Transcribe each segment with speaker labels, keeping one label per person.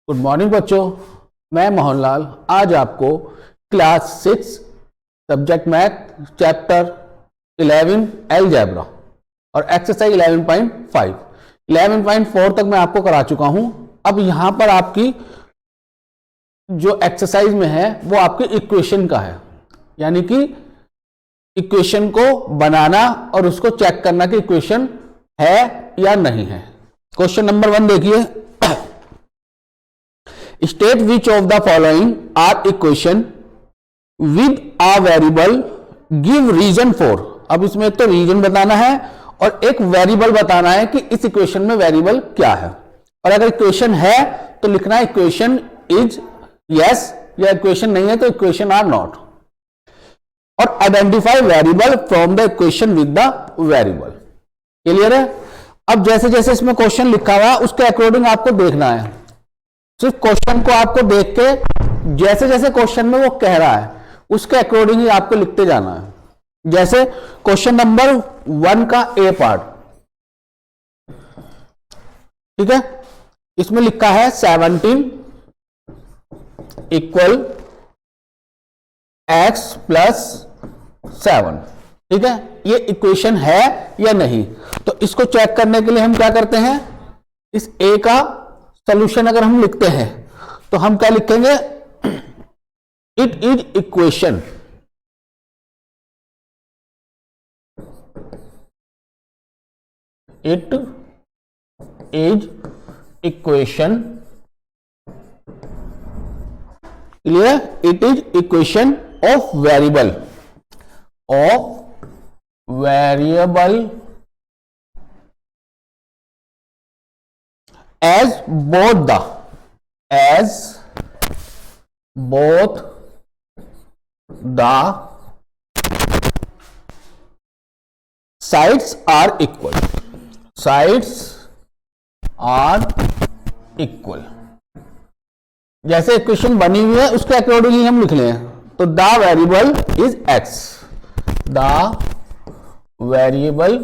Speaker 1: Good morning बच्चों, मैं मोहनलाल आज आपको class 6 subject math chapter 11 algebra और एक्सरसाइज 11.4 तक मैं आपको करा चुका हूं। अब यहां पर आपकी जो एक्सरसाइज में है वो आपके इक्वेशन का है, यानी कि इक्वेशन को बनाना और उसको चेक करना कि इक्वेशन है या नहीं है। क्वेश्चन नंबर 1 देखिए, state which of the following are equation with a variable give reason for. अब इसमें एक तो रीजन बताना है और एक वेरिएबल बताना है कि इस इक्वेशन में वेरिएबल क्या है। और अगर इक्वेशन है तो लिखना है इक्वेशन इज यस, या इक्वेशन नहीं है तो इक्वेशन आर नॉट। और identify variable from the equation with the variable. Clear है? अब जैसे जैसे इसमें क्वेश्चन लिखा हुआ है उसके अकॉर्डिंग आपको देखना है। सिर्फ क्वेश्चन को आपको देख के जैसे जैसे क्वेश्चन में वो कह रहा है उसके अकॉर्डिंग ही आपको लिखते जाना है। जैसे क्वेश्चन नंबर 1 का ए पार्ट, ठीक है, इसमें लिखा है 17 इक्वल x प्लस 7। ठीक है, ये इक्वेशन है या नहीं। तो इसको चेक करने के लिए हम क्या करते हैं, इस a का सॉल्यूशन अगर हम लिखते हैं तो हम क्या लिखेंगे, it is equation. It is equation. Clear? It is equation of variable as both the sides are equal. जैसे इक्वेशन बनी हुई है उसके अकॉर्डिंग ही हम लिख लें। तो the variable is x, the variable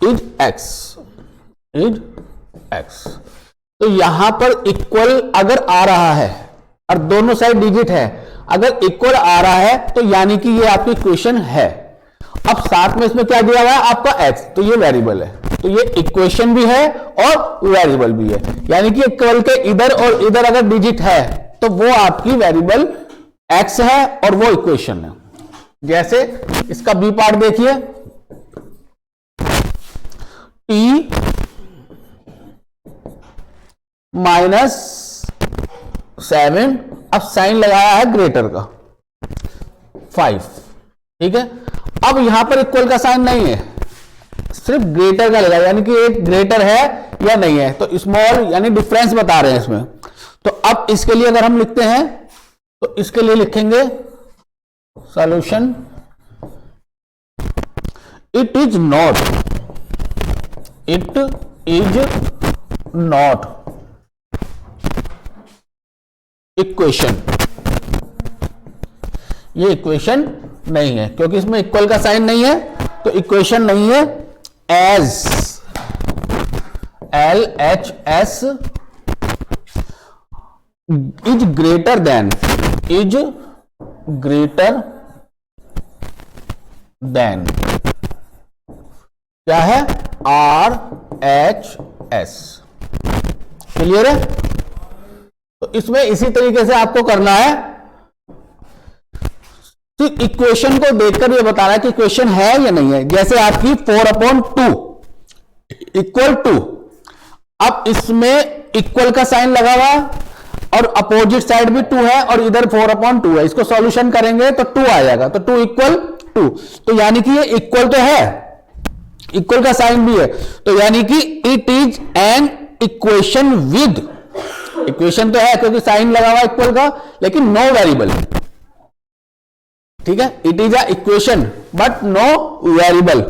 Speaker 1: is x। तो यहां पर इक्वल अगर आ रहा है और दोनों साइड डिजिट है, अगर इक्वल आ रहा है तो यानी कि ये आपकी इक्वेशन है। अब साथ में इसमें क्या दिया हुआ है आपका x, तो ये वेरिएबल है, तो ये इक्वेशन भी है और वेरिएबल भी है। यानी कि इक्वल के इधर और इधर अगर डिजिट है तो वो आपकी वेरिएबल x है और वो इक्वेशन है। जैसे इसका बी पार्ट देखिए, t माइनस 7, अब साइन लगाया है ग्रेटर का 5। ठीक है, अब यहां पर इक्वल का साइन नहीं है, सिर्फ ग्रेटर का लगा, यानी कि एक ग्रेटर है या नहीं है। तो स्मॉल यानी डिफरेंस बता रहे हैं इसमें। तो अब इसके लिए अगर हम लिखते हैं तो इसके लिए लिखेंगे solution, it is not equation. ये इक्वेशन नहीं है क्योंकि इसमें इक्वल का साइन नहीं है, तो इक्वेशन नहीं है। As LHS is greater than क्या है, RHS। क्लियर है? तो इसमें इसी तरीके से आपको करना है। तो इक्वेशन को देखकर ये बताना है कि इक्वेशन है या नहीं है। जैसे आपकी 4/2 इक्वल टू, अब इसमें इक्वल का साइन लगा हुआ और अपोजिट साइड भी 2 है और इधर 4/2 है। इसको सॉल्यूशन करेंगे तो 2 आ जाएगा, तो 2 इक्वल 2। तो यानी कि ये इक्वल तो है, इक्वल का साइन भी है, तो यानी कि it is an equation with, equation तो है क्योंकि साइन लगा हुआ इक्वल का, लेकिन नो वेरिएबल। ठीक है, it is a equation but no variable,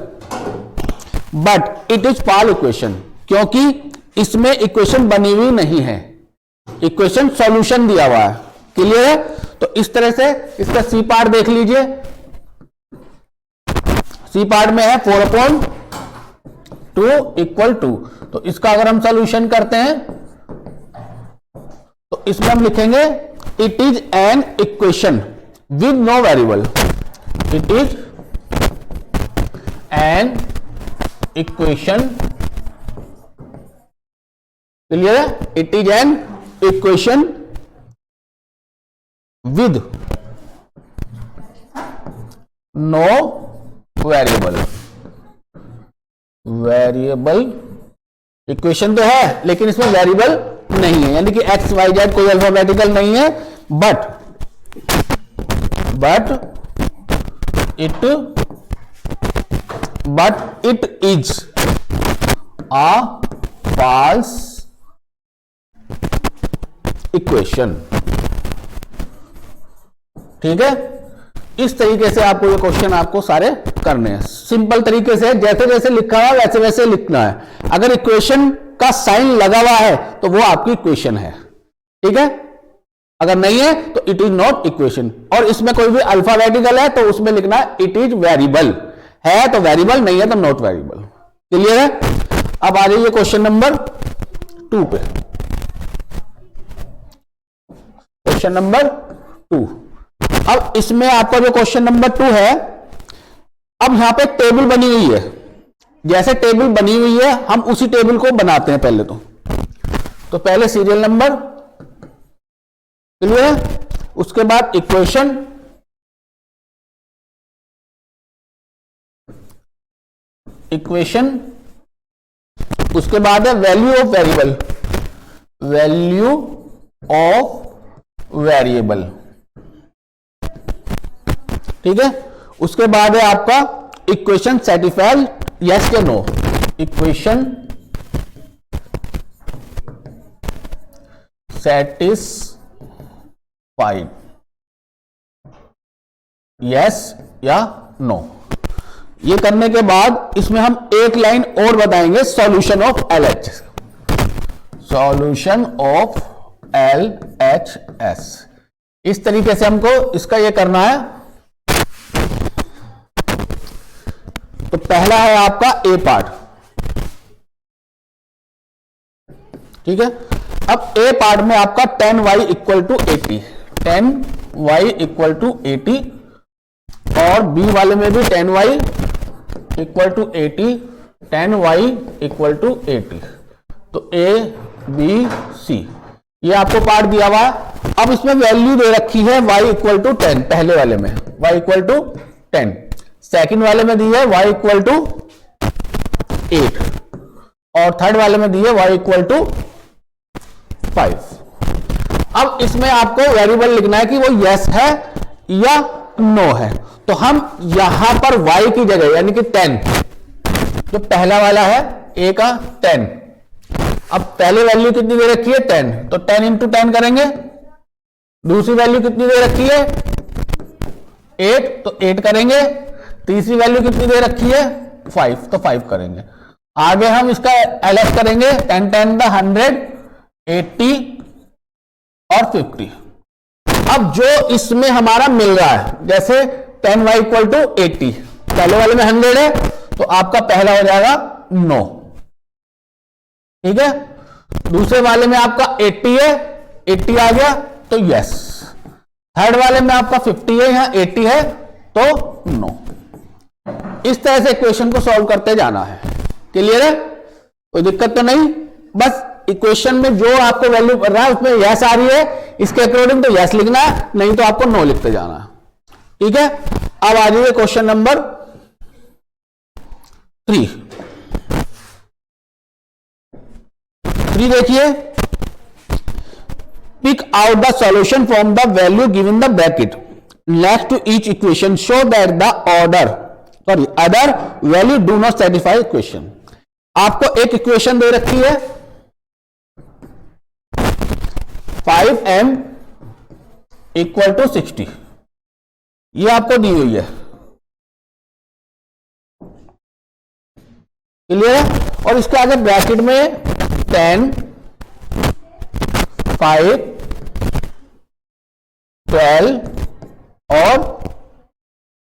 Speaker 1: but it is partial equation, क्योंकि इसमें इक्वेशन बनी हुई नहीं है, इक्वेशन सॉल्यूशन दिया हुआ है। क्लियर है? तो इस तरह से इसका सी पार्ट देख लीजिए, सी पार्ट में है 4/2 इक्वल टू, तो इसका अगर हम सॉल्यूशन करते हैं तो इसमें हम लिखेंगे it is an equation with no variable, it is an equation, clear है, it is an equation with no variable, variable equation तो है लेकिन इसमें वेरिएबल नहीं है, यानी कि एक्स वाई जेड कोई अल्फाबेटिकल नहीं है, but it is a false equation. ठीक है, इस तरीके से आपको ये क्वेश्चन आपको सारे करने हैं, सिंपल तरीके से, जैसे जैसे लिखा हुआ वैसे वैसे लिखना है। अगर इक्वेशन का साइन लगा हुआ है तो वो आपकी इक्वेशन है, ठीक है, अगर नहीं है तो इट इज नॉट इक्वेशन। और इसमें कोई भी अल्फाबेटिकल है तो उसमें लिखना है इट इज वेरिएबल, है तो वेरिएबल, नहीं है तो नॉट वेरिएबल। क्लियर है? अब आ जाइए क्वेश्चन नंबर 2 पे। क्वेश्चन नंबर 2, अब इसमें आपका जो क्वेश्चन नंबर 2 है, अब यहां पे टेबल बनी हुई है, जैसे टेबल बनी हुई है हम उसी टेबल को बनाते हैं पहले तो पहले सीरियल नंबर, क्लियर है, उसके बाद इक्वेशन, उसके बाद है value of variable, value of variable, ठीक है, उसके बाद है आपका इक्वेशन सेटिस्फाइड यस के नो, इक्वेशन सेटिस्फाइड यस या नो। ये करने के बाद इसमें हम एक लाइन और बताएंगे, solution of LH, solution of LHS. इस तरीके से हमको इसका ये करना है। तो पहला है आपका ए पार्ट, ठीक है, अब ए पार्ट में आपका 10y equal to 80, 10y equal to 80, और बी वाले में भी 10y equal to 80, 10y equal to 80। तो ए बी सी ये आपको पार्ट दिया हुआ है। अब इसमें वैल्यू दे रखी है y इक्वल टू 10, पहले वाले में y इक्वल टू 10, सेकेंड वाले में दी है y इक्वल टू 8, और थर्ड वाले में दी है y इक्वल टू 5। अब इसमें आपको वेरिएबल लिखना है कि वो यस है या नो है। तो हम यहां पर y की जगह यानी कि 10, जो पहला वाला है a का 10, अब पहले वैल्यू कितनी दे रखी है 10, तो 10 इंटू 10 करेंगे। दूसरी वैल्यू कितनी दे रखी है 8, तो 8 करेंगे। तीसरी वैल्यू कितनी दे रखी है 5, तो 5 करेंगे। आगे हम इसका एलएच करेंगे, 10 10 का 100, 80 और 50। अब जो इसमें हमारा मिल रहा है, जैसे 10y इक्वल टू 80, पहले वाले में 100 है तो आपका पहला हो जाएगा 9, ठीक है, दूसरे वाले में आपका 80 है, 80 आ गया तो यस, थर्ड वाले में आपका 50 है, यहां 80 है तो नो। इस तरह से इक्वेशन को सॉल्व करते जाना है। क्लियर है? कोई दिक्कत तो नहीं, बस इक्वेशन में जो आपको वैल्यू कर रहा है उसमें यस आ रही है, इसके अकॉर्डिंग तो यस लिखना है, नहीं तो आपको नो लिखते जाना है। ठीक है, अब आ जाइए क्वेश्चन नंबर 3। देखिए, pick out the solution from the value given the bracket next to each equation show that the other value do not satisfy equation. आपको एक इक्वेशन दे रखी है 5m इक्वल टू 60, ये आपको दी हुई है। क्लियर है? और इसके आगे ब्रैकेट में 10, 5, 12 और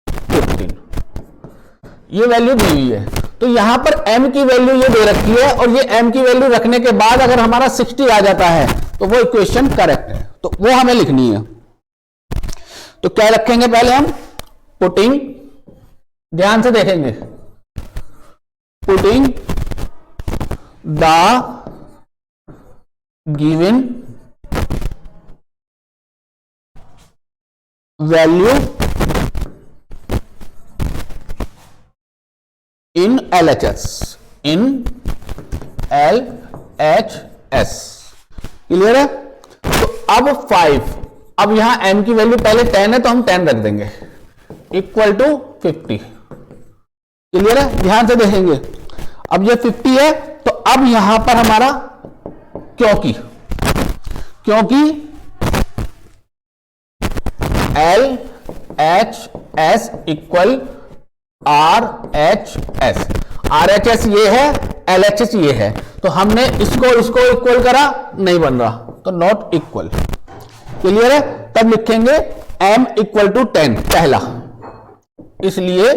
Speaker 1: 15। ये वैल्यू दी हुई है, तो यहां पर m की वैल्यू ये दे रखी है और ये m की वैल्यू रखने के बाद अगर हमारा 60 आ जाता है तो वो इक्वेशन करेक्ट है, तो वो हमें लिखनी है। तो क्या रखेंगे पहले हम, पुटिंग, ध्यान से देखेंगे, putting the given value in LHS, in LHS, clear है। तो अब 5, अब यहां m की वैल्यू पहले 10 है तो हम 10 रख देंगे, इक्वल टू 50, क्लियर है। ध्यान से देखेंगे, अब ये 50 है तो अब यहां पर हमारा क्योंकि LHS इक्वल RHS ये है, LHS ये है, तो हमने इसको इक्वल करा, नहीं बन रहा, तो नॉट इक्वल, क्लियर है। तब लिखेंगे m इक्वल टू 10 पहला, इसलिए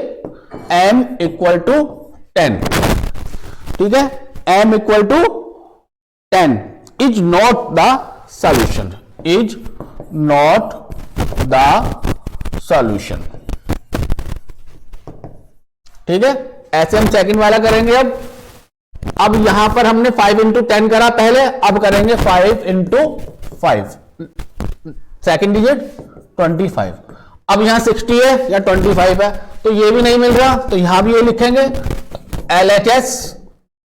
Speaker 1: m इक्वल टू 10, ठीक है। m equal to 10 is not the solution, is not the solution, ठीक है। ऐसे हम सेकंड वाला करेंगे। अब यहां पर हमने 5 इंटू 10 करा पहले, अब करेंगे 5 इंटू 5, सेकेंड डिजिट 25। अब यहां 60 है या 25 है, तो ये भी नहीं मिल रहा, तो यहां भी ये लिखेंगे LHS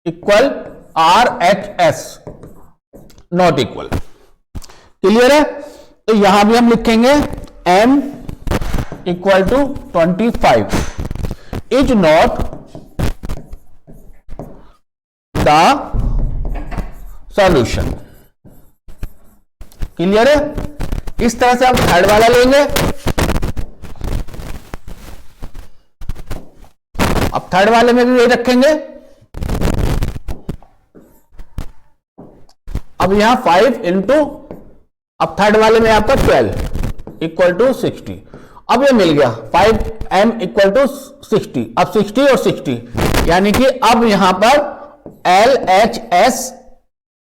Speaker 1: equal RHS not equal, clear है। तो यहां भी हम लिखेंगे m equal to 25 is not the solution, clear है। इस तरह से आप थर्ड वाला लेंगे। अब थर्ड वाले में भी यही रखेंगे। अब यहां 5 इंटू, अब थर्ड वाले में आपका 12 इक्वल टू 60, अब ये मिल गया 5m इक्वल टू 60, अब 60 और 60, यानी कि अब यहां पर LHS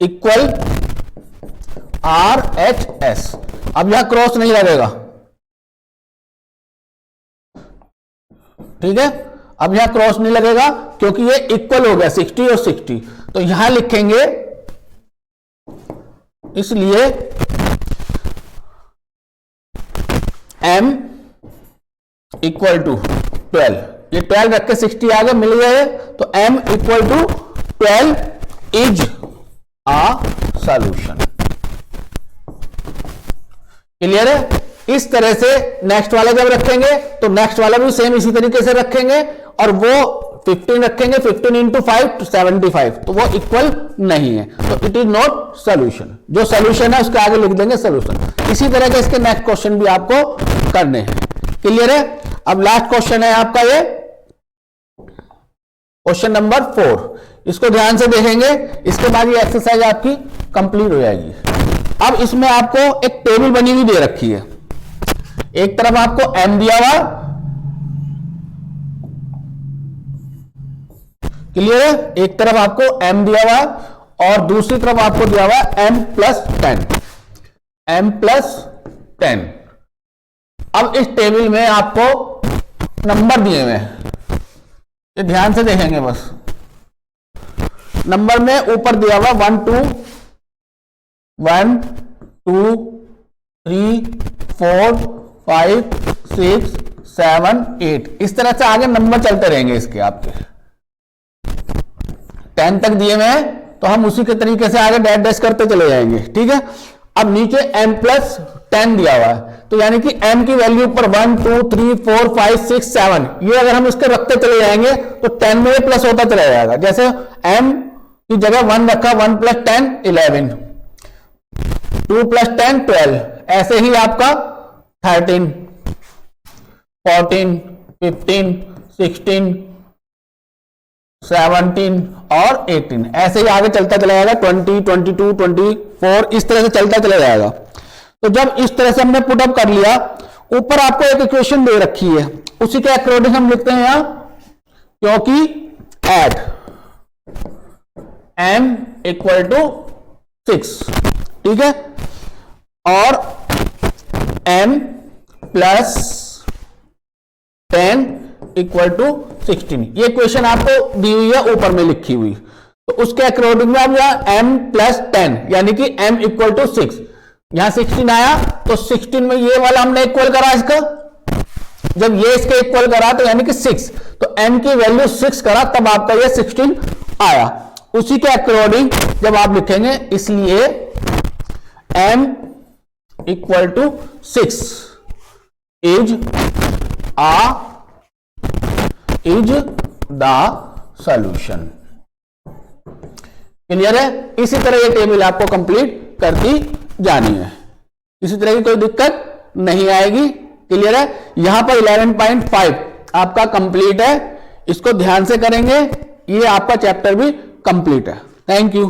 Speaker 1: इक्वल RHS, अब यहां क्रॉस नहीं लगेगा, ठीक है। अब यहां क्रॉस नहीं लगेगा क्योंकि ये इक्वल हो गया 60 और 60, तो यहां लिखेंगे, इसलिए m इक्वल टू 12, ये 12 रख के 60 आ गया, मिल गया, तो m equal to 12 is a solution, clear है। इस तरह से नेक्स्ट वाला जब रखेंगे तो नेक्स्ट वाला भी सेम इसी तरीके से रखेंगे, और वो 15 रखेंगे, 15 इंटू 5 75, तो वो इक्वल नहीं है, तो इट इज नॉट सॉल्यूशन। जो सॉल्यूशन है उसके आगे लिख देंगे सॉल्यूशन। इसी तरह के इसके नेक्स्ट क्वेश्चन भी आपको करने हैं, क्लियर है। अब लास्ट क्वेश्चन है आपका ये क्वेश्चन नंबर 4, इसको ध्यान से देखेंगे, इसके बाद ये एक्सरसाइज आपकी कंप्लीट हो जाएगी। अब इसमें आपको एक टेबल बनी हुई दे रखी है, एक तरफ आपको m दिया हुआ, क्लियर है, एक तरफ आपको m दिया हुआ और दूसरी तरफ आपको दिया हुआ m प्लस 10, m प्लस 10। अब इस टेबल में आपको नंबर दिए हुए हैं, ये ध्यान से देखेंगे बस। नंबर में ऊपर दिया हुआ 1 2 1 2 3 4 5 6 7 8, इस तरह से आगे नंबर चलते रहेंगे इसके, आपके 10 तक दिए हुए हैं, तो हम उसी के तरीके से आगे डैश डैश करते चले जाएंगे, ठीक है। अब नीचे m प्लस 10 दिया हुआ है, तो यानी कि m की वैल्यू पर 1 2 3 4 5 6 7, ये अगर हम इसके रखते चले जाएंगे तो 10 में प्लस होता चला जाएगा। जैसे m की जगह 1 रखा, 1 प्लस 10 11, 2 प्लस 10 12, ऐसे ही आपका 13 14 15 16 17 और 18, ऐसे ही आगे चलता चला जाएगा, 20 22 24, इस तरह से चलता चला जाएगा। तो जब इस तरह से हमने पुटअप कर लिया, ऊपर आपको एक इक्वेशन दे रखी है, उसी के अकॉर्डिंग हम लिखते हैं यहां क्योंकि एड m इक्वल टू 6, ठीक है, और m प्लस 10 इक्वल टू 16, ये क्वेश्चन आपको दी हुई है ऊपर में लिखी हुई, तो उसके अकॉर्डिंग में आप यहां m प्लस 10 यानी कि m इक्वल टू 6, यहां 16 आया तो 16 में ये वाला हमने इक्वल करा इसका, जब ये इसके इक्वल करा तो यानी कि 6, तो m की वैल्यू 6 करा तब आपका ये 16 आया। उसी के अकॉर्डिंग जब आप लिखेंगे, इसलिए m equal to 6 is the solution. Clear है? इसी तरह ये टेबल आपको कंप्लीट करती जानी है, इसी तरह की कोई दिक्कत नहीं आएगी। क्लियर है? यहां पर 11.5 आपका कंप्लीट है, इसको ध्यान से करेंगे, ये आपका चैप्टर भी कंप्लीट है। Thank you.